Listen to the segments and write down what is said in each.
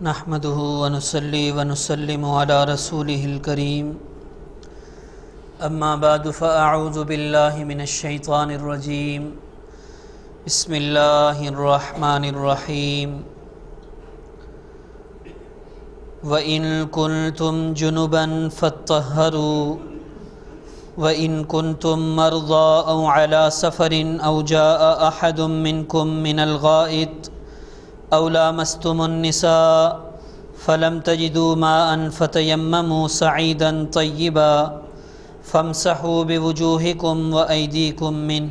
نحمده ونصلي ونسلم على رسوله الكريم اما بعد فاعوذ بالله من الشيطان الرجيم بسم الله الرحمن الرحيم وَإِن كُنتُمْ جُنُبًا فَاطَّهَّرُوا وَإِن كُنتُم مَّرْضَىٰ أَوْ عَلَىٰ سَفَرٍ أَوْ جَاءَ أَحَدٌ مِّنكُم مِّنَ الْغَائِطِ أَوْ لَامَسْتُمُ النِّسَاءَ فَلَمْ تَجِدُوا مَاءً فَتَيَمَّمُوا صَعِيدًا طَيِّبًا فَامْسَحُوا بِوُجُوهِكُمْ وَأَيْدِيكُمْ مِنْهُ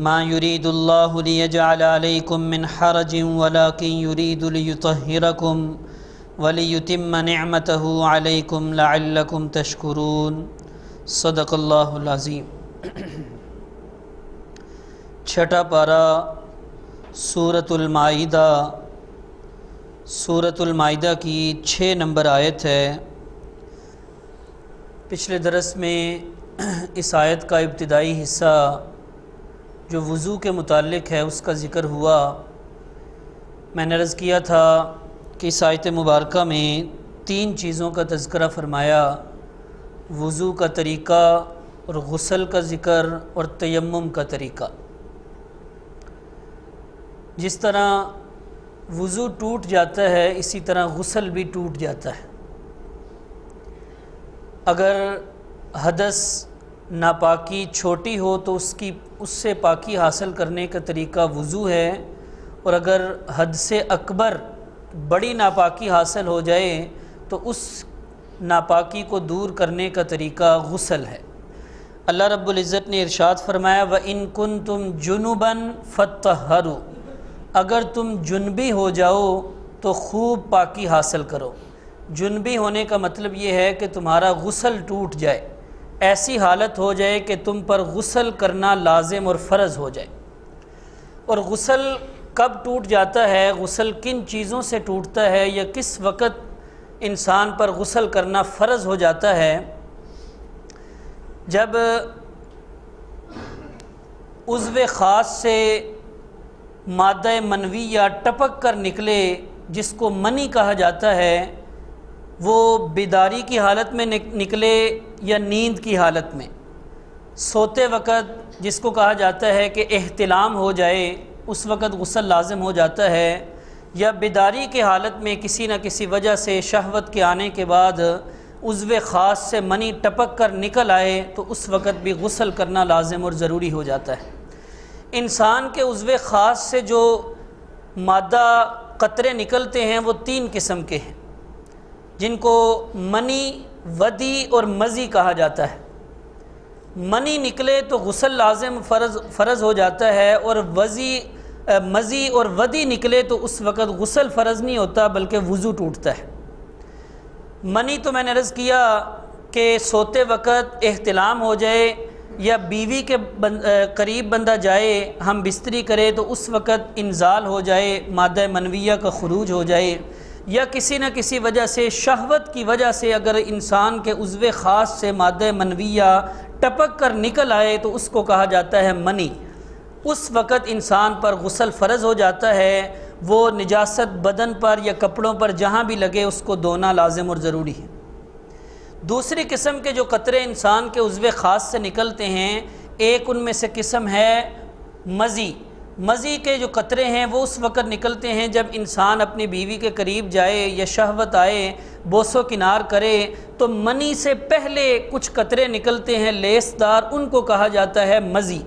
مَا يُرِيدُ اللَّهُ لِيَجْعَلَ عَلَيْكُمْ مِنْ حَرَجٍ وَلَٰكِنْ يُرِيدُ لِيُطَهِّرَكُمْ وَلِيُتِمَّ نِعْمَتَهُ عَلَيْكُمْ لَعَلَّكُمْ تَشْكُرُونَ صدق اللہ العظیم۔ چھٹا پارہ سورۃ المائدہ، سورۃ المائدہ کی 6 نمبر آیت ہے۔ پچھلے درس میں اس آیت کا ابتدائی حصہ جو وضو کے متعلق ہے اس کا ذکر ہوا۔ میں نے عرض کیا تھا کہ اس آیت مبارکہ میں 3 چیزوں کا تذکرہ فرمایا: وضو کا طریقہ اور غسل کا ذکر اور تیمم کا طریقہ۔ جس طرح وضو ٹوٹ جاتا ہے اسی طرح غسل بھی ٹوٹ جاتا ہے۔ اگر حدث ناپاکی چھوٹی ہو تو اس سے پاکی حاصل کرنے کا طریقہ وضو ہے، اور اگر حد سے اکبر بڑی ناپاکی حاصل ہو جائے تو اس ناپاکی کو دور کرنے کا طریقہ غسل ہے۔ اللہ رب العزت نے ارشاد فرمایا وَإِن كُنتُمْ جُنُبًا فَاطَّهَّرُوا، اگر تم جنبی ہو جاؤ تو خوب پاکی حاصل کرو۔ جنبی ہونے کا مطلب یہ ہے کہ تمہارا غسل ٹوٹ جائے، ایسی حالت ہو جائے کہ تم پر غسل کرنا لازم اور فرض ہو جائے۔ اور غسل کب ٹوٹ جاتا ہے، غسل کن چیزوں سے ٹوٹتا ہے، یا کس وقت انسان پر غسل کرنا فرض ہو جاتا ہے؟ جب عضو خاص سے مادہ منویہ ٹپک کر نکلے، جس کو منی کہا جاتا ہے، وہ بیداری کی حالت میں نکلے یا نیند کی حالت میں، سوتے وقت جس کو کہا جاتا ہے کہ احتلام ہو جائے، اس وقت غسل لازم ہو جاتا ہے، یا بیداری کے حالت میں کسی نہ کسی وجہ سے شہوت کے آنے کے بعد عضو خاص سے منی ٹپک کر نکل آئے تو اس وقت بھی غسل کرنا لازم اور ضروری ہو جاتا ہے۔ انسان کے عضو خاص سے جو مادہ قطرے نکلتے ہیں وہ 3 قسم کے ہیں، جن کو منی، ودی اور مزی کہا جاتا ہے۔ منی نکلے تو غسل لازم فرض ہو جاتا ہے، اور مزی اور ودی نکلے تو اس وقت غسل فرض نہیں ہوتا بلکہ وضو ٹوٹتا ہے۔ منی تو میں نے عرض کیا کہ سوتے وقت احتلام ہو جائے، یا بیوی کے قریب بندہ جائے، ہم بستری کرے تو اس وقت انزال ہو جائے، مادہ منویہ کا خروج ہو جائے، یا کسی نہ کسی وجہ سے شہوت کی وجہ سے اگر انسان کے عضو خاص سے مادہ منویہ ٹپک کر نکل آئے تو اس کو کہا جاتا ہے منی۔ اس وقت انسان پر غسل فرض ہو جاتا ہے۔ وہ نجاست بدن پر یا کپڑوں پر جہاں بھی لگے اس کو دھونا لازم اور ضروری ہے۔ دوسری قسم کے جو قطرے انسان کے عضو خاص سے نکلتے ہیں، ایک ان میں سے قسم ہے مزی۔ مزی کے جو قطرے ہیں وہ اس وقت نکلتے ہیں جب انسان اپنی بیوی کے قریب جائے یا شہوت آئے، بوس و کنار کرے تو منی سے پہلے کچھ قطرے نکلتے ہیں لیس دار، ان کو کہا جاتا ہے مزی۔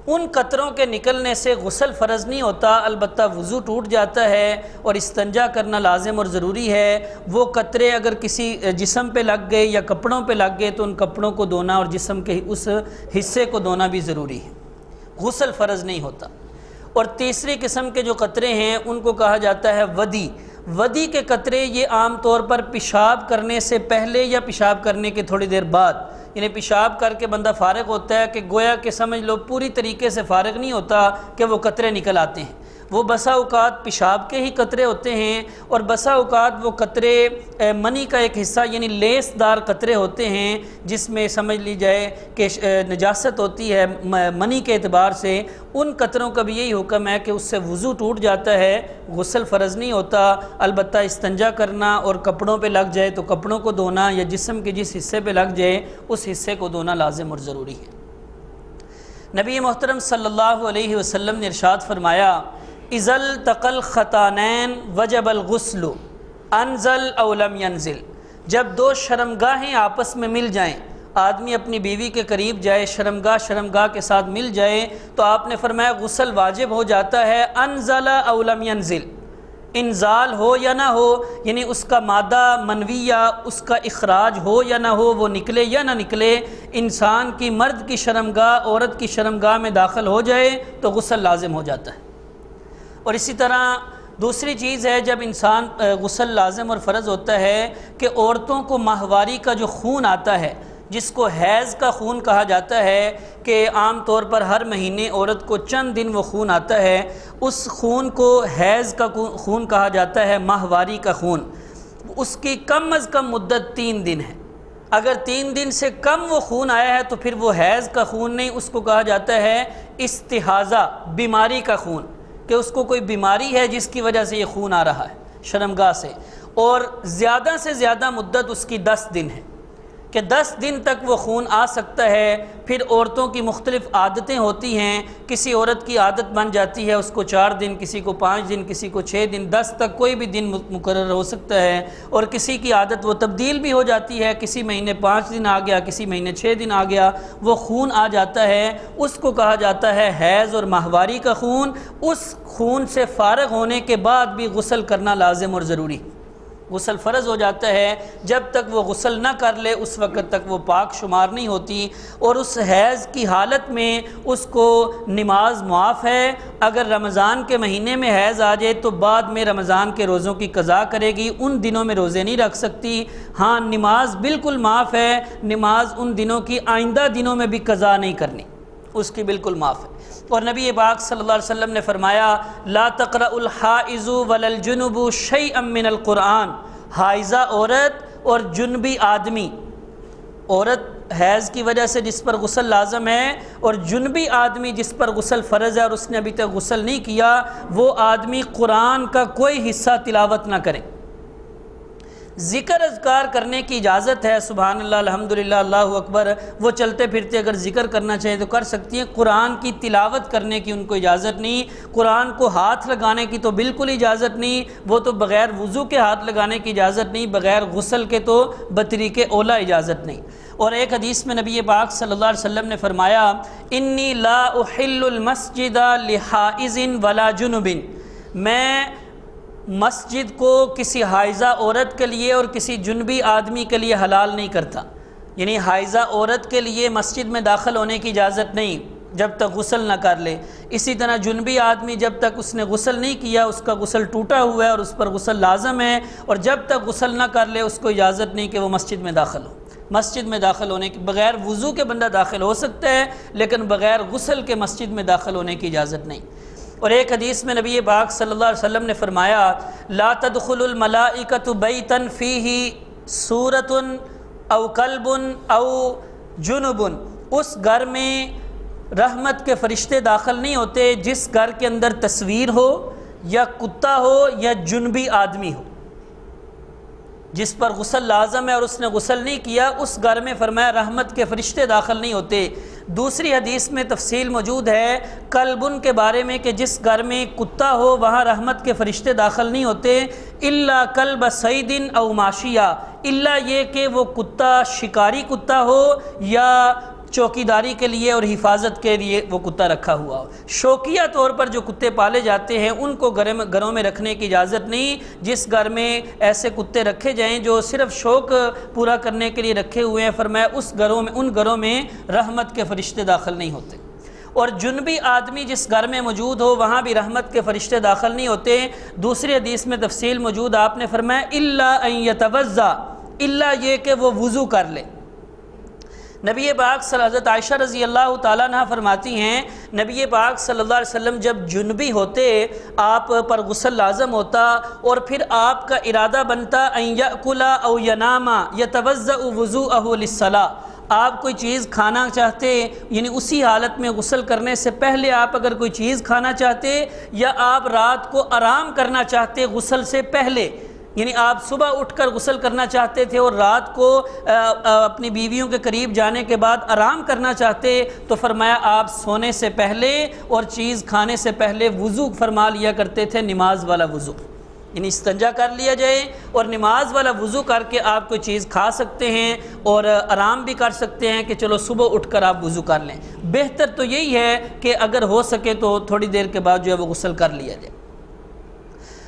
ان قطروں کے نکلنے سے غسل فرض نہیں ہوتا، البتہ وضو ٹوٹ جاتا ہے اور استنجا کرنا لازم اور ضروری ہے۔ وہ قطرے اگر کسی جسم پہ لگ گئے یا کپڑوں پہ لگ گئے تو ان کپڑوں کو دھونا اور جسم کے اس حصے کو دھونا بھی ضروری ہے، غسل فرض نہیں ہوتا۔ اور تیسری قسم کے جو قطرے ہیں ان کو کہا جاتا ہے ودی۔ ودی کے قطرے یہ عام طور پر پیشاب کرنے سے پہلے یا پیشاب کرنے کے تھوڑی دیر بعد، یعنی پیشاب کر کے بندہ فارغ ہوتا ہے کہ گویا کہ سمجھ لو پوری طریقے سے فارغ نہیں ہوتا کہ وہ قطرے نکل آتے ہیں، وہ بسا اوقات پیشاب کے ہی قطرے ہوتے ہیں، اور بسا اوقات وہ قطرے منی کا ایک حصہ یعنی لیس دار قطرے ہوتے ہیں جس میں سمجھ لی جائے کہ نجاست ہوتی ہے منی کے اعتبار سے۔ ان قطروں کا بھی یہی حکم ہے کہ اس سے وضو ٹوٹ جاتا ہے، غسل فرض نہیں ہوتا، البتہ استنجا کرنا اور کپڑوں پہ لگ جائے تو کپڑوں کو دھونا، یا جسم کے جس حصے پہ لگ جائے اس حصے کو دھونا لازم اور ضروری ہے۔ نبی محترم صلی اللہ علیہ وسلم نے ارشاد فرمایا، اذا التقى الختانین وجب الغسل انزل او لم ينزل۔ جب دو شرمگاہیں آپس میں مل جائیں، آدمی اپنی بیوی کے قریب جائے، شرمگاہ کے ساتھ مل جائے، تو آپ نے فرمایا غسل واجب ہو جاتا ہے، انزل او لم ينزل، انزال ہو یا نہ ہو، یعنی اس کا مادہ منویہ، اس کا اخراج ہو یا نہ ہو، وہ نکلے یا نہ نکلے، انسان کی مرد کی شرمگاہ عورت کی شرمگاہ میں داخل ہو جائے تو غسل لازم ہو جاتا ہے۔ اور اسی طرح دوسری چیز ہے، جب انسان غسل لازم اور فرض ہوتا ہے کہ عورتوں کو ماہواری کا جو خون آتا ہے، جس کو حیض کا خون کہا جاتا ہے، کہ عام طور پر ہر مہینے عورت کو چند دن وہ خون آتا ہے، اس خون کو حیض کا خون کہا جاتا ہے، ماہواری کا خون۔ اس کی کم از کم مدت 3 دن ہے۔ اگر 3 دن سے کم وہ خون آیا ہے تو پھر وہ حیض کا خون نہیں، اس کو کہا جاتا ہے استحاضہ، بیماری کا خون، کہ اس کو کوئی بیماری ہے جس کی وجہ سے یہ خون آ رہا ہے شرمگاہ سے۔ اور زیادہ سے زیادہ مدت اس کی 10 دن ہے کہ 10 دن تک وہ خون آ سکتا ہے۔ پھر عورتوں کی مختلف عادتیں ہوتی ہیں، کسی عورت کی عادت بن جاتی ہے اس کو 4 دن، کسی کو 5 دن، کسی کو 6 دن، 10 تک کوئی بھی دن مقرر ہو سکتا ہے، اور کسی کی عادت وہ تبدیل بھی ہو جاتی ہے، کسی مہینے 5 دن آ گیا، کسی مہینے 6 دن آ گیا، وہ خون آ جاتا ہے، اس کو کہا جاتا ہے حیض اور ماہواری کا خون۔ اس خون سے فارغ ہونے کے بعد بھی غسل کرنا لازم اور ضروری، غسل فرض ہو جاتا ہے۔ جب تک وہ غسل نہ کر لے اس وقت تک وہ پاک شمار نہیں ہوتی، اور اس حیض کی حالت میں اس کو نماز معاف ہے۔ اگر رمضان کے مہینے میں حیض آ جائے تو بعد میں رمضان کے روزوں کی قضا کرے گی، ان دنوں میں روزے نہیں رکھ سکتی۔ ہاں، نماز بالکل معاف ہے، نماز ان دنوں کی آئندہ دنوں میں بھی قضا نہیں کرنی، اس کی بالکل معاف ہے۔ اور نبی پاک صلی اللہ علیہ وسلم نے فرمایا، لا تقرأ الحائض ولا الجنب شیئا من القرآن۔ حائضہ عورت اور جنبی آدمی، عورت حیض کی وجہ سے جس پر غسل لازم ہے، اور جنبی آدمی جس پر غسل فرض ہے اور اس نے ابھی تک غسل نہیں کیا، وہ آدمی قرآن کا کوئی حصہ تلاوت نہ کرے۔ ذکر اذکار کرنے کی اجازت ہے، سبحان اللہ، الحمدللہ، اللہ اکبر، وہ چلتے پھرتے اگر ذکر کرنا چاہیں تو کر سکتی ہیں۔ قرآن کی تلاوت کرنے کی ان کو اجازت نہیں، قرآن کو ہاتھ لگانے کی تو بالکل اجازت نہیں، وہ تو بغیر وضو کے ہاتھ لگانے کی اجازت نہیں، بغیر غسل کے تو بطریق اولا اجازت نہیں۔ اور ایک حدیث میں نبی پاک صلی اللہ علیہ وسلم نے فرمایا، انی لا احل المسجد لحائض ولا جنب، میں مسجد کو کسی حائضہ عورت کے لیے اور کسی جنبی آدمی کے لیے حلال نہیں کرتا، یعنی حائضہ عورت کے لیے مسجد میں داخل ہونے کی اجازت نہیں جب تک غسل نہ کر لے۔ اسی طرح جنبی آدمی جب تک اس نے غسل نہیں کیا، اس کا غسل ٹوٹا ہوا ہے اور اس پر غسل لازم ہے، اور جب تک غسل نہ کر لے اس کو اجازت نہیں کہ وہ مسجد میں داخل ہو۔ مسجد میں داخل ہونے کے بغیر وضو کے بندہ داخل ہو سکتا ہے، لیکن بغیر غسل کے مسجد میں داخل ہونے کی اجازت نہیں۔ اور ایک حدیث میں نبی پاک صلی اللہ علیہ وسلم نے فرمایا، لا تدخل الملائکۃ بیتا فیہ سورۃ او کلب او جنب، اس گھر میں رحمت کے فرشتے داخل نہیں ہوتے جس گھر کے اندر تصویر ہو یا کتا ہو یا جنبی آدمی ہو، جس پر غسل لازم ہے اور اس نے غسل نہیں کیا، اس گھر میں فرمایا رحمت کے فرشتے داخل نہیں ہوتے۔ دوسری حدیث میں تفصیل موجود ہے کلبن کے بارے میں کہ جس گھر میں کتا ہو وہاں رحمت کے فرشتے داخل نہیں ہوتے، الا کلب صید او ماشیہ، الا یہ کہ وہ کتا شکاری کتا ہو یا چوکیداری کے لیے اور حفاظت کے لیے وہ کتا رکھا ہوا ہو۔ شوقیہ طور پر جو کتے پالے جاتے ہیں ان کو گھروں میں رکھنے کی اجازت نہیں۔ جس گھر میں ایسے کتے رکھے جائیں جو صرف شوق پورا کرنے کے لیے رکھے ہوئے ہیں، فرمایا ان گھروں میں رحمت کے فرشتے داخل نہیں ہوتے۔ اور جنبی آدمی جس گھر میں موجود ہو وہاں بھی رحمت کے فرشتے داخل نہیں ہوتے۔ دوسری حدیث میں تفصیل موجود، آپ نے فرمایا الا ان یتوضا، الا یہ کہ وہ وضو کر لے۔ نبی پاک حضرت عائشہ رضی اللہ تعالیٰ عنہ فرماتی ہیں نبی پاک صلی اللہ علیہ وسلم جب جنبی ہوتے آپ پر غسل لازم ہوتا اور پھر آپ کا ارادہ بنتا ان یأکل او ینام یتوضأ وضوءہ للصلاۃ، آپ کوئی چیز کھانا چاہتے یعنی اسی حالت میں غسل کرنے سے پہلے آپ اگر کوئی چیز کھانا چاہتے یا آپ رات کو آرام کرنا چاہتے غسل سے پہلے، یعنی آپ صبح اٹھ کر غسل کرنا چاہتے تھے اور رات کو اپنی بیویوں کے قریب جانے کے بعد آرام کرنا چاہتے تو فرمایا آپ سونے سے پہلے اور چیز کھانے سے پہلے وضو فرما لیا کرتے تھے، نماز والا وضو، یعنی استنجا کر لیا جائے اور نماز والا وضو کر کے آپ کوئی چیز کھا سکتے ہیں اور آرام بھی کر سکتے ہیں کہ چلو صبح اٹھ کر آپ وضو کر لیں۔ بہتر تو یہی ہے کہ اگر ہو سکے تو تھوڑی دیر کے بعد جو ہے وہ غسل کر لیا جائے۔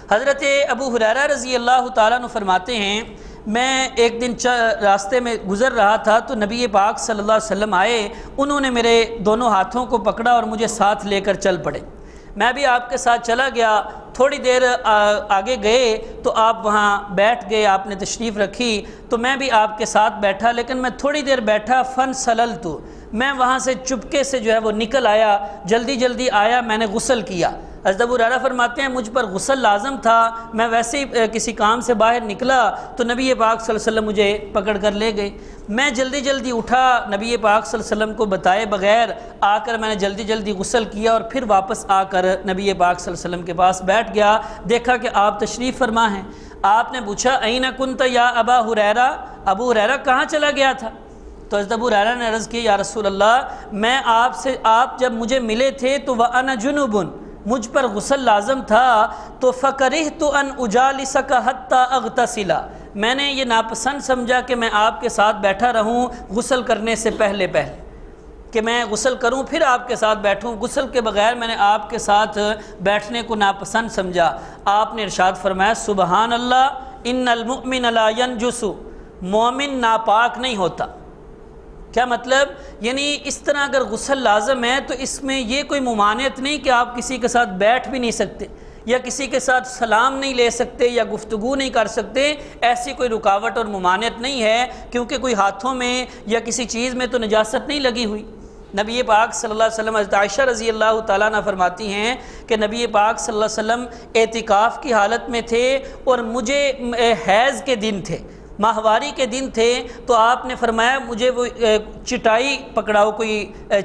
حضرت ابو ہریرہ رضی اللہ تعالیٰ عنہ فرماتے ہیں میں ایک دن راستے میں گزر رہا تھا تو نبی پاک صلی اللہ علیہ وسلم آئے، انہوں نے میرے دونوں ہاتھوں کو پکڑا اور مجھے ساتھ لے کر چل پڑے، میں بھی آپ کے ساتھ چلا گیا، تھوڑی دیر آگے گئے تو آپ وہاں بیٹھ گئے، آپ نے تشریف رکھی تو میں بھی آپ کے ساتھ بیٹھا، لیکن میں تھوڑی دیر بیٹھا فانسللت، میں وہاں سے چپکے سے جو ہے وہ نکل آیا، جلدی جلدی آیا، میں نے غسل کیا۔ حضرت ابو ہریرہ فرماتے ہیں مجھ پر غسل لازم تھا، میں ویسے ہی کسی کام سے باہر نکلا تو نبی پاک صلی اللہ علیہ وسلم مجھے پکڑ کر لے گئے، میں جلدی جلدی اٹھا، نبی پاک صلی اللہ علیہ وسلم کو بتائے بغیر آ کر میں نے جلدی جلدی غسل کیا اور پھر واپس آ کر نبی پاک صلی اللہ علیہ وسلم کے پاس بیٹھ گیا، دیکھا کہ آپ تشریف فرما ہیں۔ آپ نے پوچھا این کنت یا ابا ہریرہ، ابو ہریرہ کہاں چلا گیا تھا؟ تو حضرت ابو ہریرہ نے عرض کی یا رسول اللہ میں آپ جب مجھے ملے تھے تو وَأَنَا جُنُبٌ، مجھ پر غسل لازم تھا تو فَكَرِهْتُ أَنْ أُجَالِسَكَ حَتَّى أَغْتَسِلَ، میں نے یہ ناپسند سمجھا کہ میں آپ کے ساتھ بیٹھا رہوں غسل کرنے سے پہلے کہ میں غسل کروں پھر آپ کے ساتھ بیٹھوں، غسل کے بغیر میں نے آپ کے ساتھ بیٹھنے کو ناپسند سمجھا۔ آپ نے ارشاد فرمایا سبحان اللہ ان المؤمن لا ينجس، مومن ناپاک نہیں ہوتا۔ کیا مطلب؟ یعنی اس طرح اگر غسل لازم ہے تو اس میں یہ کوئی ممانعت نہیں کہ آپ کسی کے ساتھ بیٹھ بھی نہیں سکتے یا کسی کے ساتھ سلام نہیں لے سکتے یا گفتگو نہیں کر سکتے، ایسی کوئی رکاوٹ اور ممانعت نہیں ہے، کیونکہ کوئی ہاتھوں میں یا کسی چیز میں تو نجاست نہیں لگی ہوئی۔ نبی پاک صلی اللہ علیہ وسلم حضرت عائشہ رضی اللہ تعالیٰ عنہ فرماتی ہیں کہ نبی پاک صلی اللہ علیہ وسلم اعتکاف کی حالت میں تھے اور مجھے حیض کے دن تھے، ماہواری کے دن تھے، تو آپ نے فرمایا مجھے وہ چٹائی پکڑاؤ، کوئی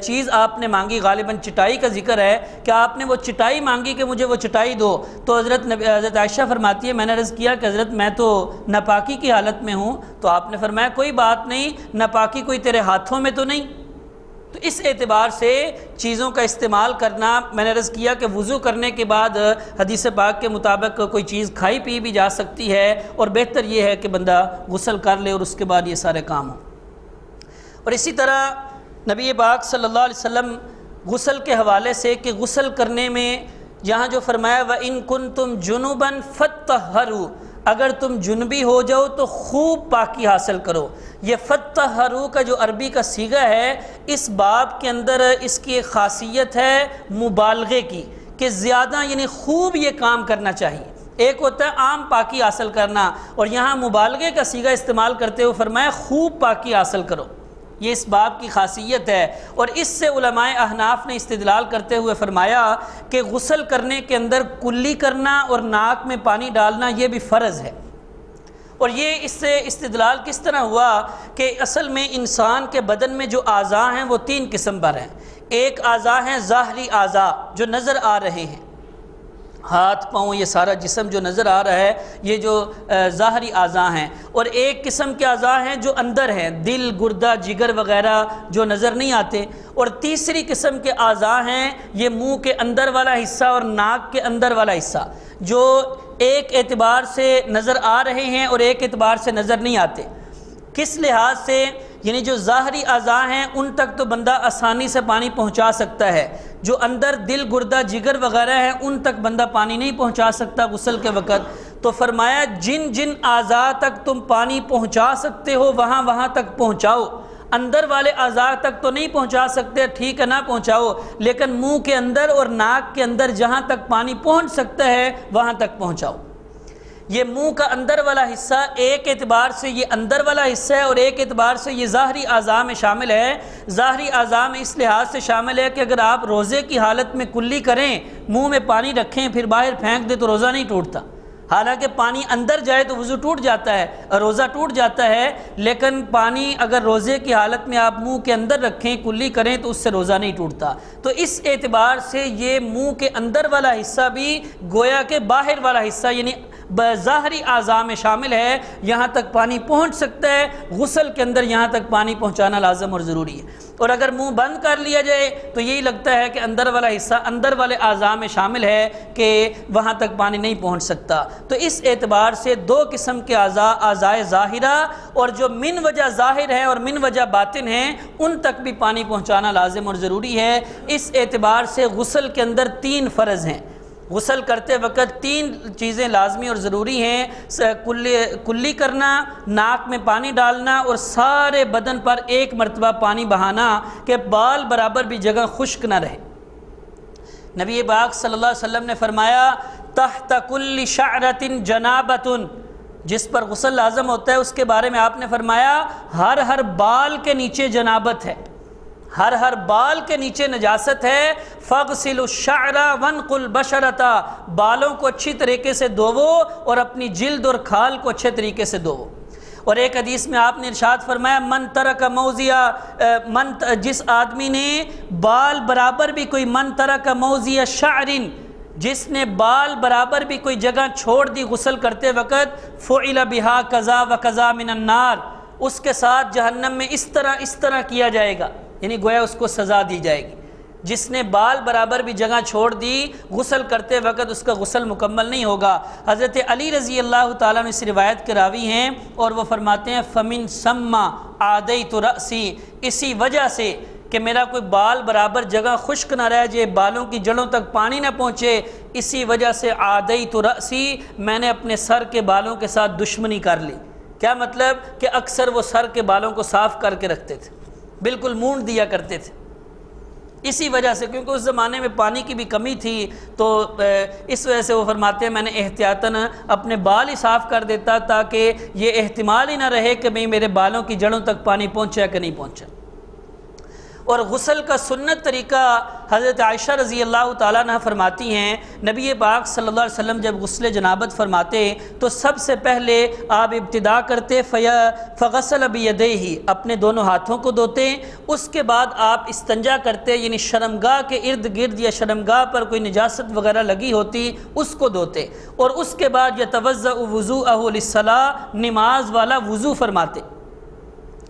چیز آپ نے مانگی، غالباً چٹائی کا ذکر ہے کہ آپ نے وہ چٹائی مانگی کہ مجھے وہ چٹائی دو، تو حضرت عائشہ فرماتی ہے میں نے عرض کیا کہ حضرت میں تو ناپاکی کی حالت میں ہوں، تو آپ نے فرمایا کوئی بات نہیں، ناپاکی کوئی تیرے ہاتھوں میں تو نہیں۔ تو اس اعتبار سے چیزوں کا استعمال کرنا، میں نے عرض کیا کہ وضو کرنے کے بعد حدیث پاک کے مطابق کوئی چیز کھائی پی بھی جا سکتی ہے اور بہتر یہ ہے کہ بندہ غسل کر لے اور اس کے بعد یہ سارے کام ہوں۔ اور اسی طرح نبی پاک صلی اللہ علیہ وسلم غسل کے حوالے سے کہ غسل کرنے میں یہاں جو فرمایا وَإِن كُنتُمْ جُنُبًا فَاتَّطَهَّرُوا، اگر تم جنبی ہو جاؤ تو خوب پاکی حاصل کرو۔ یہ فَاتَّطَهَّرُوا کا جو عربی کا صیغہ ہے اس باب کے اندر اس کی ایک خاصیت ہے مبالغے کی کہ زیادہ یعنی خوب یہ کام کرنا چاہیے۔ ایک ہوتا ہے عام پاکی حاصل کرنا اور یہاں مبالغے کا صیغہ استعمال کرتے ہوئے فرمایا خوب پاکی حاصل کرو، یہ اس باب کی خاصیت ہے۔ اور اس سے علماء احناف نے استدلال کرتے ہوئے فرمایا کہ غسل کرنے کے اندر کلی کرنا اور ناک میں پانی ڈالنا یہ بھی فرض ہے۔ اور یہ اس سے استدلال کس طرح ہوا کہ اصل میں انسان کے بدن میں جو اعضاء ہیں وہ تین قسم پر ہیں۔ ایک اعضاء ہیں ظاہری اعضاء جو نظر آ رہے ہیں، ہاتھ پاؤں یہ سارا جسم جو نظر آ رہا ہے یہ جو ظاہری اعضاء ہیں، اور ایک قسم کے اعضاء ہیں جو اندر ہیں، دل گردہ جگر وغیرہ جو نظر نہیں آتے، اور تیسری قسم کے اعضاء ہیں یہ منہ کے اندر والا حصہ اور ناک کے اندر والا حصہ جو ایک اعتبار سے نظر آ رہے ہیں اور ایک اعتبار سے نظر نہیں آتے۔ کس لحاظ سے؟ یعنی جو ظاہری اعضاء ہیں ان تک تو بندہ آسانی سے پانی پہنچا سکتا ہے، جو اندر دل گردہ جگر وغیرہ ہیں ان تک بندہ پانی نہیں پہنچا سکتا غسل کے وقت۔ تو فرمایا جن جن اعضاء تک تم پانی پہنچا سکتے ہو وہاں وہاں تک پہنچاؤ، اندر والے اعضاء تک تو نہیں پہنچا سکتے، ٹھیک ہے نہ پہنچاؤ، لیکن منہ کے اندر اور ناک کے اندر جہاں تک پانی پہنچ سکتا ہے وہاں تک پہنچاؤ۔ یہ منہ کا اندر والا حصہ ایک اعتبار سے یہ اندر والا حصہ ہے اور ایک اعتبار سے یہ ظاہری اعضاء میں شامل ہے۔ ظاہری اعضاء میں اس لحاظ سے شامل ہے کہ اگر آپ روزے کی حالت میں کلی کریں، منہ میں پانی رکھیں پھر باہر پھینک دیں تو روزہ نہیں ٹوٹتا، حالانکہ پانی اندر جائے تو وضو ٹوٹ جاتا ہے اور روزہ ٹوٹ جاتا ہے، لیکن پانی اگر روزے کی حالت میں آپ منہ کے اندر رکھیں کلی کریں تو اس سے روزہ نہیں ٹوٹتا۔ تو اس اعتبار سے یہ منہ کے اندر والا حصہ بھی گویا کہ باہر والا حصہ یعنی ظاہری اعضاء میں شامل ہے، یہاں تک پانی پہنچ سکتا ہے، غسل کے اندر یہاں تک پانی پہنچانا لازم اور ضروری ہے۔ اور اگر منہ بند کر لیا جائے تو یہی لگتا ہے کہ اندر والا حصہ اندر والے اعضاء میں شامل ہے کہ وہاں تک پانی نہیں پہنچ سکتا۔ تو اس اعتبار سے دو قسم کے اعضاء، اعضاء ظاہرہ اور جو من وجہ ظاہر ہے اور من وجہ باطن ہیں، ان تک بھی پانی پہنچانا لازم اور ضروری ہے۔ اس اعتبار سے غسل کے اندر 3 فرض ہیں۔ غسل کرتے وقت 3 چیزیں لازمی اور ضروری ہیں، کلی کرنا، ناک میں پانی ڈالنا اور سارے بدن پر ایک مرتبہ پانی بہانا کہ بال برابر بھی جگہ خشک نہ رہے۔ نبی پاک صلی اللہ علیہ وسلم نے فرمایا تحت کل شعرۃ جنابۃ، جس پر غسل لازم ہوتا ہے اس کے بارے میں آپ نے فرمایا ہر بال کے نیچے جنابت ہے، ہر بال کے نیچے نجاست ہے۔ فَغْسِلُوا الشَّعْرَ وَانْقُوا الْبَشَرَةَ، بالوں کو اچھی طریقے سے دھوو اور اپنی جلد اور کھال کو اچھے طریقے سے دھوو۔ اور ایک حدیث میں آپ نے ارشاد فرمایا من ترک موضع، جس آدمی نے بال برابر بھی کوئی من ترک موضع شعر، جس نے بال برابر بھی کوئی جگہ چھوڑ دی غسل کرتے وقت، فعل بہا کذا و کذا من النار، اس کے ساتھ جہنم میں اس طرح کیا جائے گا، یعنی گویا اس کو سزا دی جائے گی۔ جس نے بال برابر بھی جگہ چھوڑ دی غسل کرتے وقت اس کا غسل مکمل نہیں ہوگا۔ حضرت علی رضی اللہ تعالیٰ عنہ اس روایت کے راوی ہیں اور وہ فرماتے ہیں فَمِن ثَمَّ عَادَيْتُ رَأْسِي، اسی وجہ سے کہ میرا کوئی بال برابر جگہ خشک نہ رہ جائے، بالوں کی جڑوں تک پانی نہ پہنچے، اسی وجہ سے عَادَيْتُ رَأْسِي، میں نے اپنے سر کے بالوں کے ساتھ دشمنی کر لی۔ کیا مطلب کہ اکثر وہ سر کے بالوں کو صاف کر کے رکھتے تھے، بالکل مونڈ دیا کرتے تھے، اسی وجہ سے کیونکہ اس زمانے میں پانی کی بھی کمی تھی، تو اس وجہ سے وہ فرماتے ہیں میں نے احتیاطاً اپنے بال ہی صاف کر دیتا تاکہ یہ احتمال ہی نہ رہے کہ بھئی میرے بالوں کی جڑوں تک پانی پہنچا کہ نہیں پہنچا۔ اور غسل کا سنت طریقہ حضرت عائشہ رضی اللہ تعالیٰ عنہ فرماتی ہیں نبی پاک صلی اللہ علیہ وسلم جب غسل جنابت فرماتے تو سب سے پہلے آپ ابتدا کرتے فغسل بیدیہ، اپنے دونوں ہاتھوں کو دھوتے، اس کے بعد آپ استنجا کرتے، یعنی شرمگاہ کے ارد گرد یا شرمگاہ پر کوئی نجاست وغیرہ لگی ہوتی اس کو دھوتے، اور اس کے بعد یتوضأ وضوءہ للصلاۃ، نماز والا وضو فرماتے،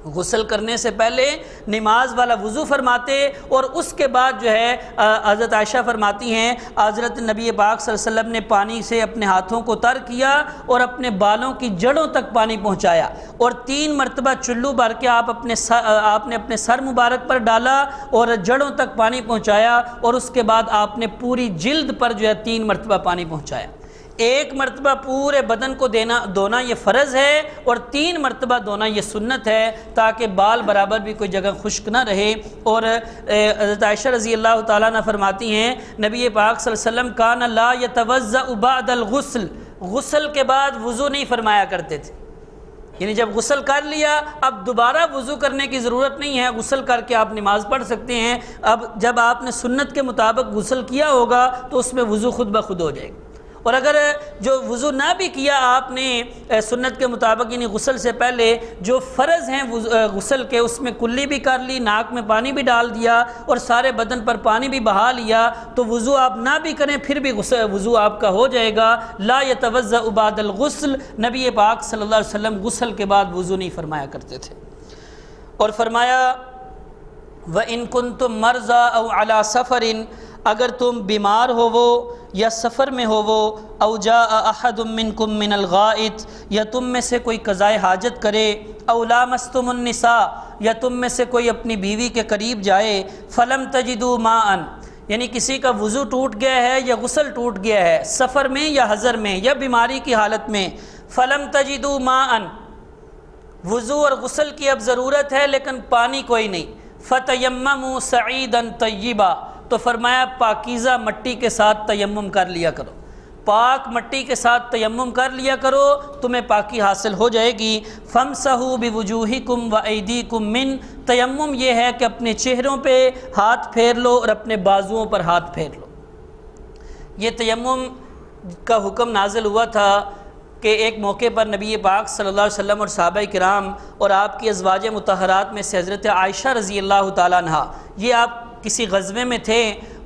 غسل کرنے سے پہلے نماز والا وضو فرماتے، اور اس کے بعد جو ہے حضرت عائشہ فرماتی ہیں حضرت نبی پاک صلی اللہ علیہ وسلم نے پانی سے اپنے ہاتھوں کو تر کیا اور اپنے بالوں کی جڑوں تک پانی پہنچایا، اور 3 مرتبہ چلو بھر کے آپ نے اپنے سر مبارک پر ڈالا اور جڑوں تک پانی پہنچایا، اور اس کے بعد آپ نے پوری جلد پر جو ہے 3 مرتبہ پانی پہنچایا۔ 1 مرتبہ پورے بدن کو دھونا یہ فرض ہے اور 3 مرتبہ دھونا یہ سنت ہے تاکہ بال برابر بھی کوئی جگہ خشک نہ رہے۔ اور حضرت عائشہ رضی اللہ تعالیٰ عنہ فرماتی ہیں نبی پاک صلی اللہ علیہ وسلم کان لا یتوضأ بعد الغسل، غسل کے بعد وضو نہیں فرمایا کرتے تھے، یعنی جب غسل کر لیا اب دوبارہ وضو کرنے کی ضرورت نہیں ہے، غسل کر کے آپ نماز پڑھ سکتے ہیں۔ اب جب آپ نے سنت کے مطابق غسل کیا ہوگا تو اس میں وضو خود بخود ہو جائے گا، اور اگر جو وضو نہ بھی کیا آپ نے سنت کے مطابق یعنی غسل سے پہلے جو فرض ہیں غسل کے، اس میں کلی بھی کر لی، ناک میں پانی بھی ڈال دیا اور سارے بدن پر پانی بھی بہا لیا، تو وضو آپ نہ بھی کریں پھر بھی وضو آپ کا ہو جائے گا۔ لا یتوضأ بعد الغسل، نبی پاک صلی اللہ علیہ وسلم غسل کے بعد وضو نہیں فرمایا کرتے تھے۔ اور فرمایا وَإِن كُنتُم مَرْضَىٰ أَوْ عَلَىٰ سَفَرٍ، اگر تم بیمار ہوو یا سفر میں ہوو، او جاء احد منکم من الغائط، یا تم میں سے کوئی قضائے حاجت کرے، او لامستم النساء، یا تم میں سے کوئی اپنی بیوی کے قریب جائے، فلم تجدوا ماء، یعنی کسی کا وضو ٹوٹ گیا ہے یا غسل ٹوٹ گیا ہے سفر میں یا حضر میں یا بیماری کی حالت میں، فلم تجدوا ماء، وضو اور غسل کی اب ضرورت ہے لیکن پانی کوئی نہیں، فتیمموا صعیدا طیبا، تو فرمایا پاکیزہ مٹی کے ساتھ تیمم کر لیا کرو، پاک مٹی کے ساتھ تیمم کر لیا کرو، تمہیں پاکی حاصل ہو جائے گی۔ فَامْسَحُوا بِوُجُوهِكُمْ وَأَيْدِيكُمْ مِنْ، تیمم یہ ہے کہ اپنے چہروں پہ ہاتھ پھیر لو اور اپنے بازوؤں پر ہاتھ پھیر لو۔ یہ تیمم کا حکم نازل ہوا تھا کہ ایک موقع پر نبی پاک صلی اللہ علیہ وسلم اور صحابہ کرام اور آپ کی ازواج مطہرات میں سے حضرت عائشہ رضی اللہ تعالیٰ عنہ، یہ آپ کسی غزوے میں تھے،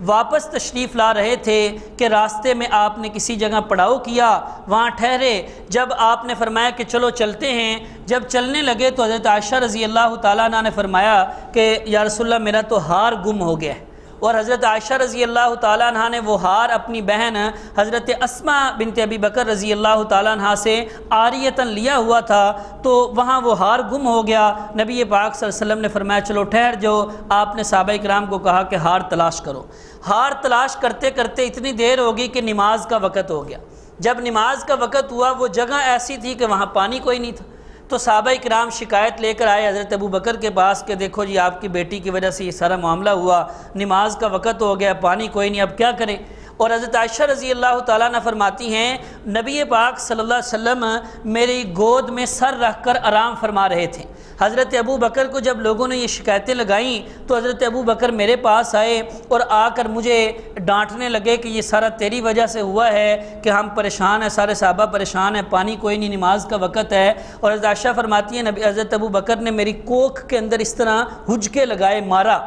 واپس تشریف لا رہے تھے کہ راستے میں آپ نے کسی جگہ پڑاؤ کیا، وہاں ٹھہرے۔ جب آپ نے فرمایا کہ چلو چلتے ہیں، جب چلنے لگے تو حضرت عائشہ رضی اللہ تعالیٰ عنہ نے فرمایا کہ یا رسول اللہ میرا تو ہار گم ہو گیا ہے، اور حضرت عائشہ رضی اللہ تعالیٰ عنہ نے وہ ہار اپنی بہن حضرت اسماء بنت ابی بکر رضی اللہ تعالیٰ عنہ سے عاریتاً لیا ہوا تھا، تو وہاں وہ ہار گم ہو گیا۔ نبی پاک صلی اللہ علیہ وسلم نے فرمایا چلو ٹھہر جاؤ۔ آپ نے صحابہ کرام کو کہا کہ ہار تلاش کرو۔ ہار تلاش کرتے کرتے اتنی دیر ہوگی کہ نماز کا وقت ہو گیا۔ جب نماز کا وقت ہوا، وہ جگہ ایسی تھی کہ وہاں پانی کوئی نہیں تھا، تو صحابہ کرام شکایت لے کر آئے حضرت ابو بکر کے پاس کہ دیکھو جی آپ کی بیٹی کی وجہ سے یہ سارا معاملہ ہوا، نماز کا وقت ہو گیا، پانی کوئی نہیں، اب کیا کریں؟ اور حضرت عائشہ رضی اللہ تعالیٰ عنہ فرماتی ہیں نبی پاک صلی اللہ علیہ وسلم میری گود میں سر رکھ کر آرام فرما رہے تھے۔ حضرت ابو بکر کو جب لوگوں نے یہ شکایتیں لگائیں تو حضرت ابو بکر میرے پاس آئے اور آ کر مجھے ڈانٹنے لگے کہ یہ سارا تیری وجہ سے ہوا ہے کہ ہم پریشان ہیں، سارے صحابہ پریشان ہیں، پانی کوئی نہیں، نماز کا وقت ہے۔ اور حضرت عائشہ فرماتی ہیں حضرت ابو بکر نے میری کوکھ کے اندر اس طرح ہجکے لگائے، مارا۔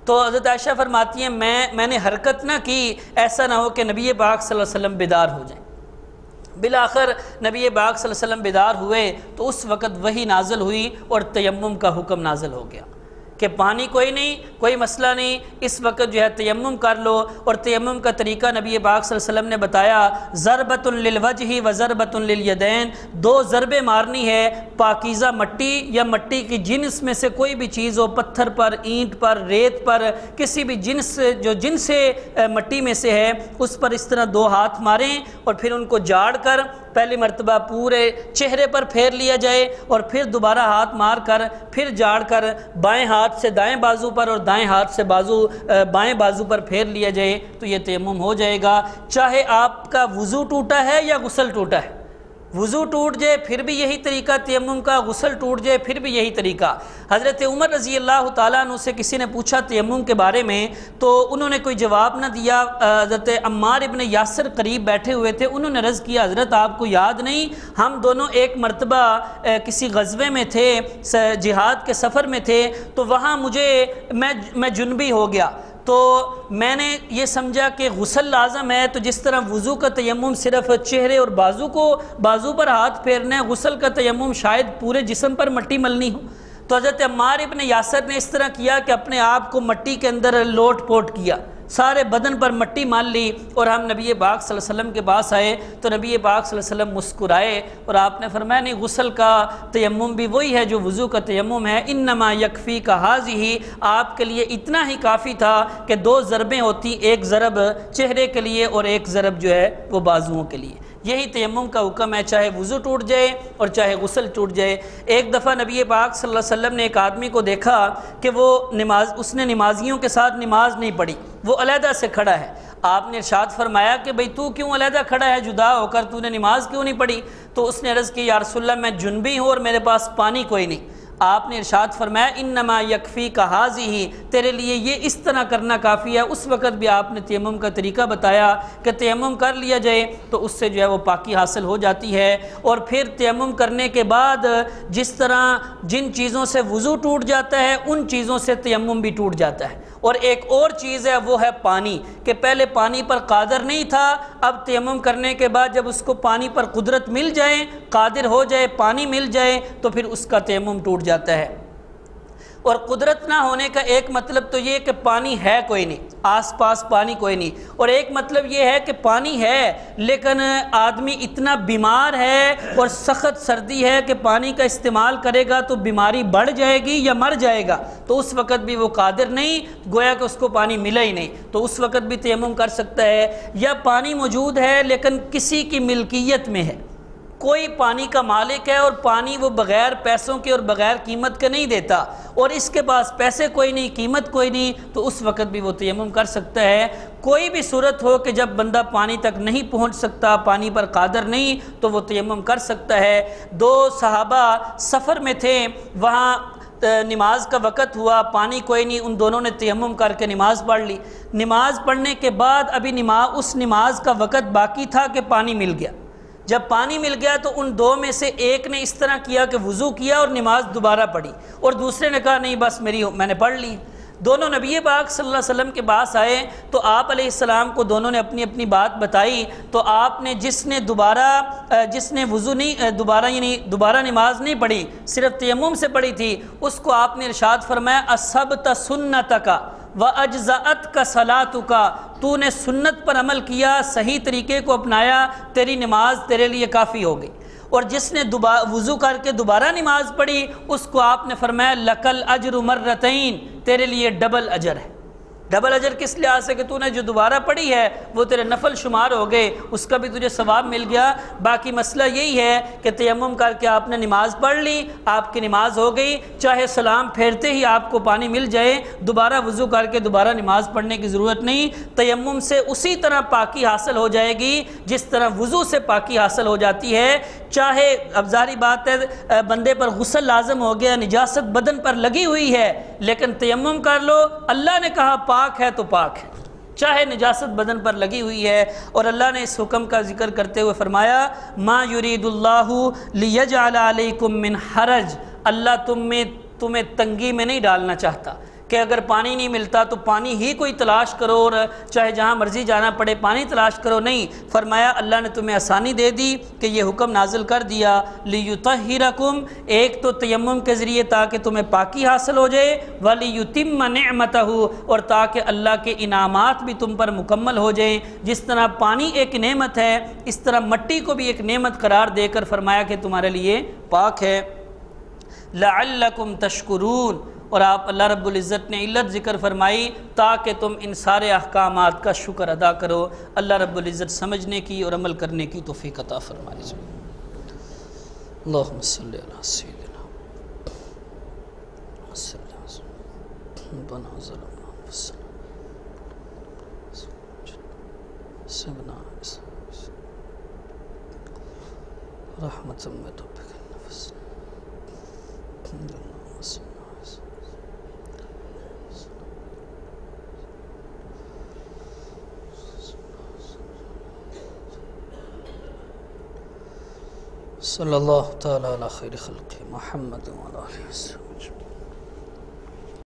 تو حضرت عائشہ فرماتی ہیں میں نے حرکت نہ کی، ایسا نہ ہو کہ نبی پاک صلی اللہ علیہ وسلم بیدار ہو جائیں۔ بالآخر نبی پاک صلی اللہ علیہ وسلم بیدار ہوئے تو اس وقت وحی نازل ہوئی اور تیمم کا حکم نازل ہو گیا کہ پانی کوئی نہیں، کوئی مسئلہ نہیں، اس وقت جو ہے تیمم کر لو۔ اور تیمم کا طریقہ نبی پاک صلی اللہ علیہ وسلم نے بتایا، ضربۃ للوجہ و ضربۃ للیدین، دو ضربیں مارنی ہے پاکیزہ مٹی یا مٹی کی جنس میں سے کوئی بھی چیز ہو، پتھر پر، اینٹ پر، ریت پر، کسی بھی جنس جو جنس سے مٹی میں سے ہے اس پر اس طرح دو ہاتھ ماریں اور پھر ان کو جاڑ کر پہلی مرتبہ پورے چہرے پر پھیر لیا جائے اور پھر دوبارہ ہاتھ مار کر پھر جاڑ کر بائیں ہاتھ سے دائیں بازو پر اور دائیں ہاتھ سے بائیں بازو پر پھیر لیا جائے تو یہ تیمم ہو جائے گا۔ چاہے آپ کا وضو ٹوٹا ہے یا غسل ٹوٹا ہے، وضو ٹوٹ جائے پھر بھی یہی طریقہ تیمم کا، غسل ٹوٹ جائے پھر بھی یہی طریقہ۔ حضرت عمر رضی اللہ تعالیٰ عنہ سے کسی نے پوچھا تیمم کے بارے میں تو انہوں نے کوئی جواب نہ دیا۔ حضرت عمار ابن یاسر قریب بیٹھے ہوئے تھے، انہوں نے عرض کیا حضرت آپ کو یاد نہیں ہم دونوں ایک مرتبہ کسی غزوے میں تھے، جہاد کے سفر میں تھے، تو وہاں میں جنبی ہو گیا، تو میں نے یہ سمجھا کہ غسل لازم ہے، تو جس طرح وضو کا تیمم صرف چہرے اور بازو پر ہاتھ پھیرنا ہے، غسل کا تیمم شاید پورے جسم پر مٹی ملنی ہو۔ تو حضرت عمار ابن یاسر نے اس طرح کیا کہ اپنے آپ کو مٹی کے اندر لوٹ پوٹ کیا، سارے بدن پر مٹی مال لی، اور ہم نبی پاک صلی اللہ علیہ وسلم کے پاس آئے تو نبی پاک صلی اللہ علیہ وسلم مسکرائے اور آپ نے فرمایا نہیں، غسل کا تیمم بھی وہی ہے جو وضو کا تیمم ہے، انما یکفی کا حاضی، آپ کے لیے اتنا ہی کافی تھا کہ دو ضربیں ہوتی، ایک ضرب چہرے کے لیے اور ایک ضرب جو ہے وہ بازوؤں کے لیے۔ یہی تیمم کا حکم ہے، چاہے وضو ٹوٹ جائے اور چاہے غسل ٹوٹ جائے۔ ایک دفعہ نبی پاک صلی اللہ علیہ وسلم نے ایک آدمی کو دیکھا کہ اس نے نمازیوں کے ساتھ نماز نہیں پڑھی، وہ علیحدہ سے کھڑا ہے۔ آپ نے ارشاد فرمایا کہ بھئی تو کیوں علیحدہ کھڑا ہے جدا ہو کر، تو نے نماز کیوں نہیں پڑھی؟ تو اس نے عرض کی یا رسول اللہ میں جنبی ہوں اور میرے پاس پانی کوئی نہیں۔ آپ نے ارشاد فرمایا انما یکفی کا حاضی، تیرے لیے یہ اس طرح کرنا کافی ہے۔ اس وقت بھی آپ نے تیمم کا طریقہ بتایا کہ تیمم کر لیا جائے تو اس سے جو ہے وہ پاکی حاصل ہو جاتی ہے۔ اور پھر تیمم کرنے کے بعد جس طرح جن چیزوں سے وضو ٹوٹ جاتا ہے ان چیزوں سے تیمم بھی ٹوٹ جاتا ہے۔ اور ایک اور چیز ہے وہ ہے پانی، کہ پہلے پانی پر قادر نہیں تھا، اب تیمم کرنے کے بعد جب اس کو پانی پر قدرت مل جائے، قادر ہو جائے، پانی مل جائے تو پھر اس کا تیمم ٹوٹ جاتا ہے۔ اور قدرت نہ ہونے کا ایک مطلب تو یہ کہ پانی ہے کوئی نہیں، آس پاس پانی کوئی نہیں، اور ایک مطلب یہ ہے کہ پانی ہے لیکن آدمی اتنا بیمار ہے اور سخت سردی ہے کہ پانی کا استعمال کرے گا تو بیماری بڑھ جائے گی یا مر جائے گا، تو اس وقت بھی وہ قادر نہیں، گویا کہ اس کو پانی ملا ہی نہیں، تو اس وقت بھی تیمم کر سکتا ہے۔ یا پانی موجود ہے لیکن کسی کی ملکیت میں ہے، کوئی پانی کا مالک ہے اور پانی وہ بغیر پیسوں کے اور بغیر قیمت کے نہیں دیتا، اور اس کے پاس پیسے کوئی نہیں، قیمت کوئی نہیں، تو اس وقت بھی وہ تیمم کر سکتا ہے۔ کوئی بھی صورت ہو کہ جب بندہ پانی تک نہیں پہنچ سکتا، پانی پر قادر نہیں، تو وہ تیمم کر سکتا ہے۔ دو صحابہ سفر میں تھے، وہاں نماز کا وقت ہوا، پانی کوئی نہیں، ان دونوں نے تیمم کر کے نماز پڑھ لی۔ نماز پڑھنے کے بعد ابھی اس نماز کا وقت باقی تھا کہ پانی مل گیا۔ جب پانی مل گیا تو ان دو میں سے ایک نے اس طرح کیا کہ وضو کیا اور نماز دوبارہ پڑھی، اور دوسرے نے کہا نہیں بس میں نے پڑھ لی۔ دونوں نبی پاک صلی اللہ علیہ وسلم کے پاس آئے تو آپ علیہ السلام کو دونوں نے اپنی اپنی بات بتائی، تو آپ نے جس نے وضو نہیں دوبارہ نماز نہیں پڑھی، صرف تیمم سے پڑھی تھی، اس کو آپ نے ارشاد فرمایا اصبت سنتک وَأَجْزَأَتْكَ صَلَاتُكَ، تو نے سنت پر عمل کیا، صحیح طریقے کو اپنایا، تیری نماز تیرے لیے کافی ہو گئی۔ اور جس نے وضو کر کے دوبارہ نماز پڑھی، اس کو آپ نے فرمایا لَكَ الْأَجْرُ مَرَّتَيْن، تیرے لیے ڈبل اجر ہے۔ ڈبل اجر کس لحاظ سے کہ تو نے جو دوبارہ پڑھی ہے وہ تیرے نفل شمار ہو گئے، اس کا بھی تجھے ثواب مل گیا۔ باقی مسئلہ یہی ہے کہ تیمم کر کے آپ نے نماز پڑھ لی، آپ کی نماز ہو گئی، چاہے سلام پھیرتے ہی آپ کو پانی مل جائے، دوبارہ وضو کر کے دوبارہ نماز پڑھنے کی ضرورت نہیں۔ تیمم سے اسی طرح پاکی حاصل ہو جائے گی جس طرح وضو سے پاکی حاصل ہو جاتی ہے۔ چاہے اب ظاہری بات ہے بندے پر غسل لازم ہو گیا، نجاست بدن پر لگی ہوئی ہے، لیکن تیمم کر لو، اللہ نے کہا پاک ہے تو پاک ہے، چاہے نجاست بدن پر لگی ہوئی ہے۔ اور اللہ نے اس حکم کا ذکر کرتے ہوئے فرمایا ما یرید اللہ لیجعل علیکم من حرج، اللہ تمہیں تنگی میں نہیں ڈالنا چاہتا کہ اگر پانی نہیں ملتا تو پانی ہی کوئی تلاش کرو اور چاہے جہاں مرضی جانا پڑے پانی تلاش کرو، نہیں، فرمایا اللہ نے تمہیں آسانی دے دی کہ یہ حکم نازل کر دیا لیطہرکم، ایک تو تیمم کے ذریعے تاکہ تمہیں پاکی حاصل ہو جائے، ولیتم نعمتہ، اور تاکہ اللہ کے انعامات بھی تم پر مکمل ہو جائیں۔ جس طرح پانی ایک نعمت ہے، اس طرح مٹی کو بھی ایک نعمت قرار دے کر فرمایا کہ تمہارے لیے پاک ہے۔ لعلکم تشکرون، اور آپ اللہ رب العزت نے علت ذکر فرمائی تاکہ تم ان سارے احکامات کا شکر ادا کرو۔ اللہ رب العزت سمجھنے کی اور عمل کرنے کی توفیق عطا فرمائے۔ اللہم صلی علی سیدنا ربنا ظلمنا انفسنا رحمة من ربك النفس صلی اللہ تعالی علی خیر خلق محمد وعلی آلہ وسلم۔